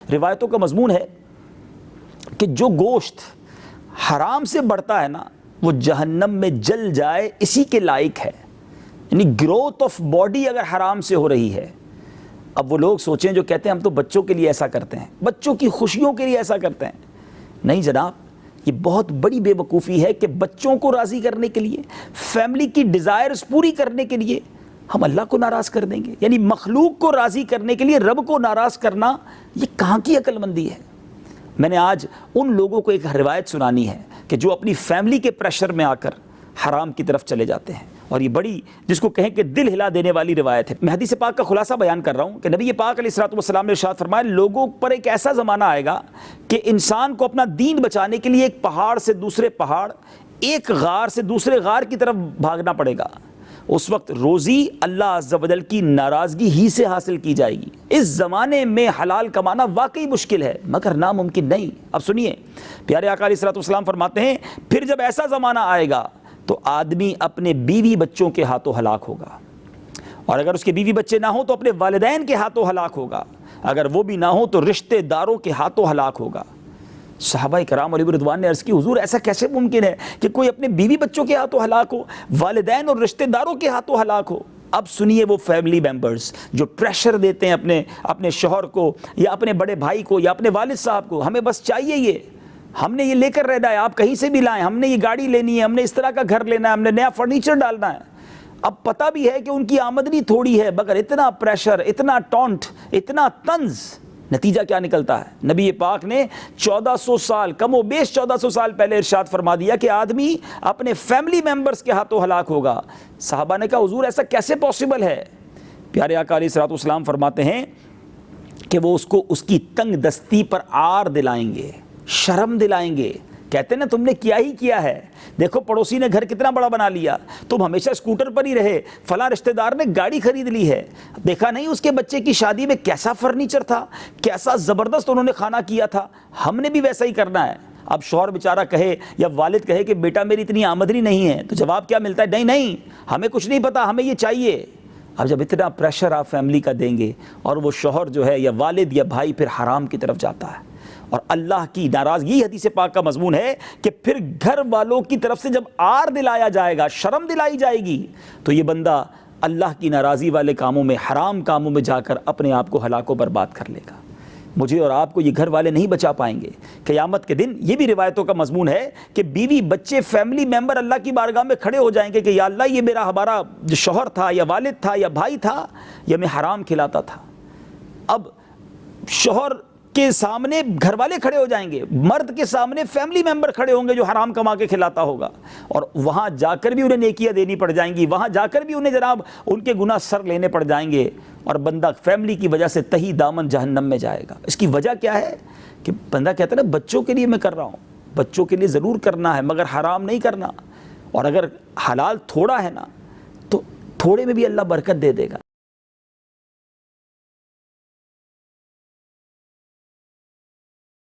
روایتوں کا مضمون ہے کہ جو گوشت حرام سے بڑھتا ہے نا وہ جہنم میں جل جائے اسی کے لائق ہے. یعنی گروتھ آف باڈی اگر حرام سے ہو رہی ہے. اب وہ لوگ سوچیں جو کہتے ہیں ہم تو بچوں کے لیے ایسا کرتے ہیں, بچوں کی خوشیوں کے لیے ایسا کرتے ہیں. نہیں جناب, یہ بہت بڑی بے وقوفی ہے کہ بچوں کو راضی کرنے کے لیے, فیملی کی ڈیزائرز پوری کرنے کے لیے ہم اللہ کو ناراض کر دیں گے. یعنی مخلوق کو راضی کرنے کے لیے رب کو ناراض کرنا, یہ کہاں کی عقل مندی ہے. میں نے آج ان لوگوں کو ایک روایت سنانی ہے کہ جو اپنی فیملی کے پریشر میں آ کر حرام کی طرف چلے جاتے ہیں, اور یہ بڑی جس کو کہیں کہ دل ہلا دینے والی روایت ہے. میں حدیث پاک کا خلاصہ بیان کر رہا ہوں کہ نبی پاک علیہ الصلوۃ والسلام نے ارشاد فرمایا, لوگوں پر ایک ایسا زمانہ آئے گا کہ انسان کو اپنا دین بچانے کے لیے ایک پہاڑ سے دوسرے پہاڑ, ایک غار سے دوسرے غار کی طرف بھاگنا پڑے گا. اس وقت روزی اللہ عز و جل کی ناراضگی ہی سے حاصل کی جائے گی. اس زمانے میں حلال کمانا واقعی مشکل ہے مگر ناممکن نہیں. اب سنیے, پیارے آقا علیہ الصلوۃ والسلام فرماتے ہیں, پھر جب ایسا زمانہ آئے گا تو آدمی اپنے بیوی بچوں کے ہاتھوں ہلاک ہوگا, اور اگر اس کے بیوی بچے نہ ہوں تو اپنے والدین کے ہاتھوں ہلاک ہوگا, اگر وہ بھی نہ ہوں تو رشتہ داروں کے ہاتھوں ہلاک ہوگا. صحابہ کرام علیہ رضوان نے عرض کی, حضور ایسا کیسے ممکن ہے کہ کوئی اپنے بیوی بچوں کے ہاتھوں ہلاک ہو, والدین اور رشتہ داروں کے ہاتھوں ہلاک ہو. اب سنیے وہ فیملی ممبرز جو پریشر دیتے ہیں اپنے شوہر کو یا اپنے بڑے بھائی کو یا اپنے والد صاحب کو, ہمیں بس چاہیے یہ, ہم نے یہ لے کر رہنا ہے, آپ کہیں سے بھی لائیں, ہم نے یہ گاڑی لینی ہے, ہم نے اس طرح کا گھر لینا ہے, ہم نے نیا فرنیچر ڈالنا ہے. اب پتہ بھی ہے کہ ان کی آمدنی تھوڑی ہے مگر اتنا پریشر, اتنا ٹونٹ, اتنا طنز, نتیجہ کیا نکلتا ہے؟ نبی پاک نے 1400 سال کم و بیش 1400 سال پہلے ارشاد فرما دیا کہ آدمی اپنے فیملی ممبرز کے ہاتھوں ہلاک ہوگا. صحابہ نے کہا, حضور ایسا کیسے پاسبل ہے؟ پیارے آقا علیہ الصلوۃ والسلام فرماتے ہیں کہ وہ اس کو اس کی تنگ دستی پر عار دلائیں گے, شرم دلائیں گے. کہتے ہیں نا تم نے کیا ہی کیا ہے, دیکھو پڑوسی نے گھر کتنا بڑا بنا لیا, تم ہمیشہ اسکوٹر پر ہی رہے, فلاں رشتہ دار نے گاڑی خرید لی ہے, دیکھا نہیں اس کے بچے کی شادی میں کیسا فرنیچر تھا, کیسا زبردست انہوں نے کھانا کیا تھا, ہم نے بھی ویسا ہی کرنا ہے. اب شوہر بیچارہ کہے یا والد کہے کہ بیٹا میری اتنی آمدنی نہیں ہے, تو جواب کیا ملتا ہے؟ نہیں نہیں, ہمیں کچھ نہیں پتا, ہمیں یہ چاہیے. اب جب اتنا پریشر آپ فیملی کا دیں گے اور وہ شوہر جو ہے یا والد یا بھائی پھر حرام کی طرف جاتا ہے, اور اللہ کی ناراضگی, حدیث پاک کا مضمون ہے کہ پھر گھر والوں کی طرف سے جب عار دلایا جائے گا, شرم دلائی جائے گی, تو یہ بندہ اللہ کی ناراضی والے کاموں میں, حرام کاموں میں جا کر اپنے آپ کو ہلاک و برباد کر لے گا. مجھے اور آپ کو یہ گھر والے نہیں بچا پائیں گے قیامت کے دن. یہ بھی روایتوں کا مضمون ہے کہ بیوی بچے فیملی ممبر اللہ کی بارگاہ میں کھڑے ہو جائیں گے کہ یا اللہ یہ ہمارا جو شوہر تھا یا والد تھا یا بھائی تھا, یہ میں حرام کھلاتا تھا. اب شوہر کے سامنے گھر والے کھڑے ہو جائیں گے, مرد کے سامنے فیملی ممبر کھڑے ہوں گے جو حرام کما کے کھلاتا ہوگا, اور وہاں جا کر بھی انہیں نیکیاں دینی پڑ جائیں گی, وہاں جا کر بھی انہیں جناب ان کے گناہ سر لینے پڑ جائیں گے, اور بندہ فیملی کی وجہ سے تہی دامن جہنم میں جائے گا. اس کی وجہ کیا ہے کہ بندہ کہتا ہے نا بچوں کے لیے میں کر رہا ہوں, بچوں کے لیے ضرور کرنا ہے مگر حرام نہیں کرنا, اور اگر حلال تھوڑا ہے نا تو تھوڑے میں بھی اللہ برکت دے دے گا.